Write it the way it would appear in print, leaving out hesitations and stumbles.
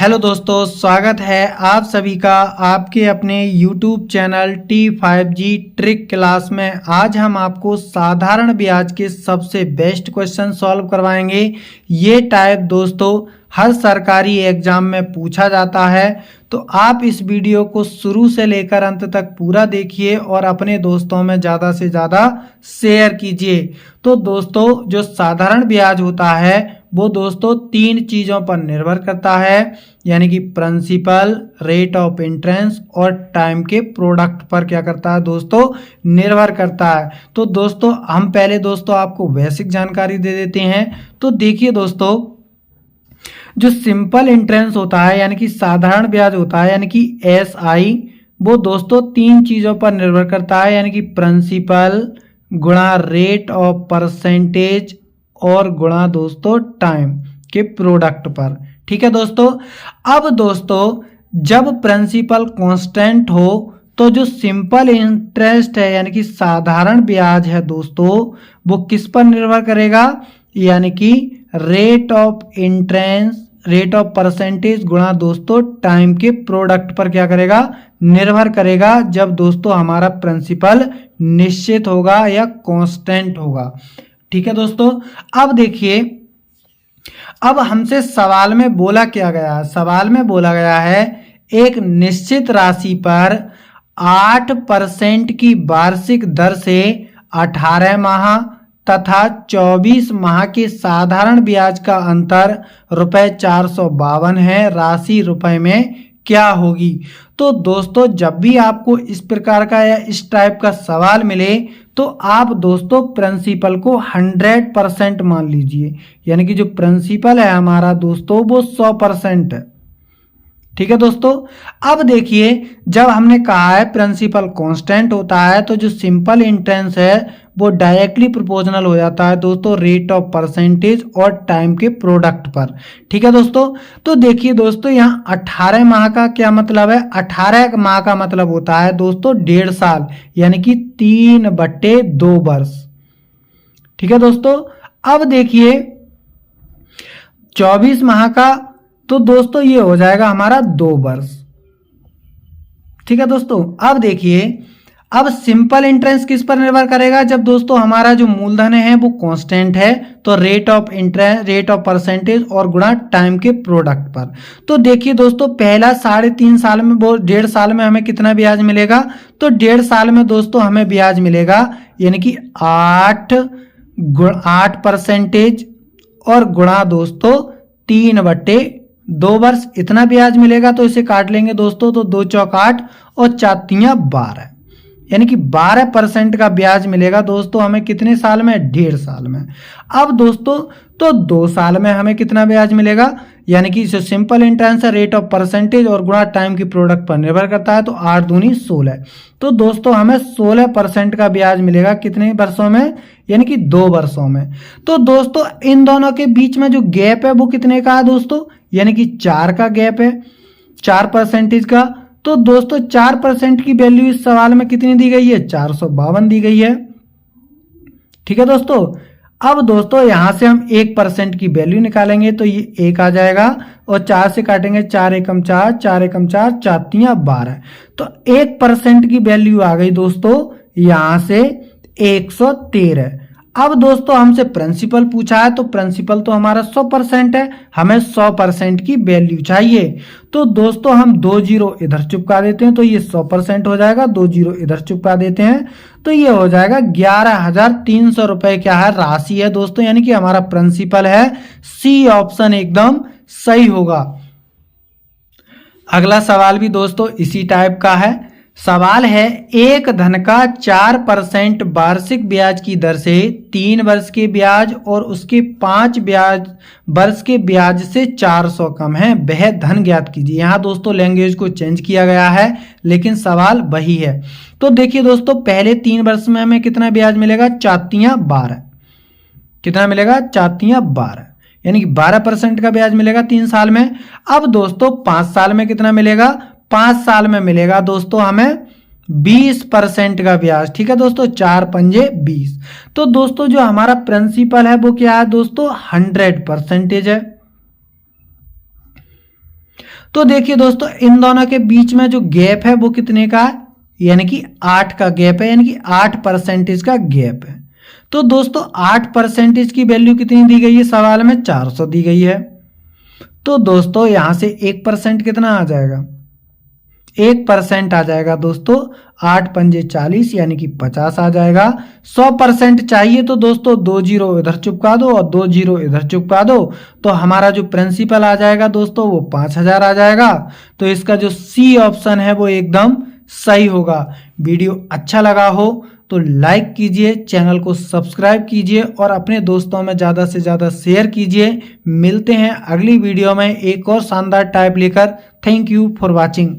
Hello दोस्तों, स्वागत है आप सभी का आपके अपने YouTube channel T5G trick class में। आज हम आपको साधारण ब्याज के सबसे बेस्ट क्वेश्चन सॉल्व करवाएंगे। ये टाइप दोस्तों हर सरकारी एग्जाम में पूछा जाता है, तो आप इस वीडियो को शुरू से लेकर अंत तक पूरा देखिए और अपने दोस्तों में ज़्यादा से ज़्यादा शेयर कीजिए। तो दोस्तों जो साधारण ब्याज होता है वो दोस्तों तीन चीज़ों पर निर्भर करता है, यानी कि प्रिंसिपल, रेट ऑफ इंटरेस्ट और टाइम के प्रोडक्ट पर क्या करता है दोस्तों, निर्भर करता है। तो दोस्तों हम पहले दोस्तों आपको बेसिक जानकारी दे देते हैं। तो देखिए दोस्तों, जो सिंपल इंटरेस्ट होता है यानी कि साधारण ब्याज होता है यानी कि SI, वो दोस्तों तीन चीज़ों पर निर्भर करता है, यानी कि प्रिंसिपल गुणा रेट ऑफ परसेंटेज और गुणा दोस्तों टाइम के प्रोडक्ट पर। ठीक है दोस्तों। अब दोस्तों जब प्रिंसिपल कांस्टेंट हो तो जो सिंपल इंटरेस्ट है यानी कि साधारण ब्याज है दोस्तों, वो किस पर निर्भर करेगा, यानी कि rate of interest, rate of percentage गुणा दोस्तों टाइम के प्रोडक्ट पर क्या करेगा, निर्भर करेगा, जब दोस्तों हमारा प्रिंसिपल निश्चित होगा या कांस्टेंट होगा। ठीक है दोस्तों। अब देखिए, अब हमसे सवाल में बोला क्या गया है, सवाल में बोला गया है एक निश्चित राशि पर 8% की वार्षिक दर से 18 माह तथा 24 माह के साधारण ब्याज का अंतर ₹452 है, राशि रुपए में क्या होगी। तो दोस्तों जब भी आपको इस प्रकार का या इस टाइप का सवाल मिले तो आप दोस्तों प्रिंसिपल को 100% मान लीजिए, यानी कि जो प्रिंसिपल है हमारा दोस्तों वो 100% है। ठीक है दोस्तों। अब देखिए, जब हमने कहा है प्रिंसिपल कांस्टेंट होता है तो जो सिंपल इंटरेस्ट है वो डायरेक्टली प्रोपोर्शनल हो जाता है दोस्तों रेट ऑफ परसेंटेज और टाइम के प्रोडक्ट पर। ठीक है दोस्तों। तो देखिए दोस्तों, यहाँ 18 माह का क्या मतलब है, 18 माह का मतलब होता है दोस्तों 1.5 साल, यानी कि 3/2 वर्ष। ठीक है दोस्तों। अब देखिए 24 माह का, तो दोस्तों ये हो जाएगा हमारा 2 वर्ष। ठीक है दोस्तों। अब देखिए, अब सिंपल इंटरेस्ट किस पर निर्भर करेगा, जब दोस्तों हमारा जो मूलधन है वो कांस्टेंट है तो rate of interest, rate of percentage और गुणा टाइम के प्रोडक्ट पर। तो देखिए दोस्तों, पहला 3.5 साल में, वो 1.5 साल में हमें कितना ब्याज मिलेगा, तो 1.5 साल में दोस्तों हमें ब्याज मिलेगा यानी कि 8% और गुणा दोस्तों 3/2 वर्ष, इतना ब्याज मिलेगा। तो इसे काट लेंगे दोस्तों, तो 2 चौक 8 और 4 तियां 12, यानी कि 12% का ब्याज मिलेगा दोस्तों हमें कितने साल में, 1.5 साल में। अब दोस्तों तो 2 साल में हमें कितना ब्याज मिलेगा, यानी कि जो सिंपल इंटरेस्ट है रेट ऑफ परसेंटेज और गुणा टाइम की प्रोडक्ट पर निर्भर करता है, तो 8 दूनी 16, तो दोस्तों हमें 16% का ब्याज मिलेगा कितने वर्षों में, यानी कि 2 वर्षों में। तो दोस्तों इन दोनों के बीच में जो गैप है वो कितने का है दोस्तों, यानी कि 4 का गैप है, 4% का। तो दोस्तों 4% की वैल्यू इस सवाल में कितनी दी गई है, 452 दी गई है। ठीक है दोस्तों। अब दोस्तों यहां से हम 1% की वैल्यू निकालेंगे, तो ये 1 आ जाएगा और 4 से काटेंगे, 4 एकम 4, 4 एकम 4, 4 तियां 12, तो 1% की वैल्यू आ गई दोस्तों यहां से 113। अब दोस्तों हमसे प्रिंसिपल पूछा है, तो प्रिंसिपल तो हमारा 100% है, हमें 100% की वैल्यू चाहिए। तो दोस्तों हम 2 जीरो इधर चिपका देते हैं, तो ये 100% हो जाएगा, 2 जीरो इधर चिपका देते हैं, तो ये हो जाएगा 11,300 रुपए क्या है, राशि है दोस्तों, यानी कि हमारा प्रिंसिपल है। सी ऑप्शन एकदम सही होगा। अगला सवाल भी दोस्तों इसी टाइप का है। सवाल है, एक धन का 4% वार्षिक ब्याज की दर से 3 वर्ष के ब्याज और उसके 5 वर्ष के ब्याज से 400 कम है, वह धन ज्ञात कीजिए। यहाँ दोस्तों लैंग्वेज को चेंज किया गया है लेकिन सवाल वही है। तो देखिए दोस्तों, पहले 3 वर्ष में हमें कितना ब्याज मिलेगा, 4 तियां 12, कितना मिलेगा, 4 तियां 12, यानी कि 12% का ब्याज मिलेगा 3 साल में। अब दोस्तों 5 साल में कितना मिलेगा, 5 साल में मिलेगा दोस्तों हमें 20% का ब्याज। ठीक है दोस्तों, 4 पंजे 20। तो दोस्तों जो हमारा प्रिंसिपल है वो क्या है दोस्तों, 100% है। तो देखिए दोस्तों, इन दोनों के बीच में जो गैप है वो कितने का है, यानी कि 8 का गैप है, यानी कि 8% का गैप है। तो दोस्तों 8% की वैल्यू कितनी दी गई है सवाल में, 400 दी गई है। तो दोस्तों यहां से 1% कितना आ जाएगा, 1% आ जाएगा दोस्तों 8 पंजे 40, यानी कि 50 आ जाएगा। 100% चाहिए तो दोस्तों 2 जीरो इधर चिपका दो और 2 जीरो इधर चिपका दो, तो हमारा जो प्रिंसिपल आ जाएगा दोस्तों वो 5000 आ जाएगा। तो इसका जो सी ऑप्शन है वो एकदम सही होगा। वीडियो अच्छा लगा हो तो लाइक कीजिए, चैनल को सब्सक्राइब कीजिए और अपने दोस्तों में ज़्यादा से ज़्यादा शेयर कीजिए। मिलते हैं अगली वीडियो में एक और शानदार टाइप लेकर। Thank you for watching.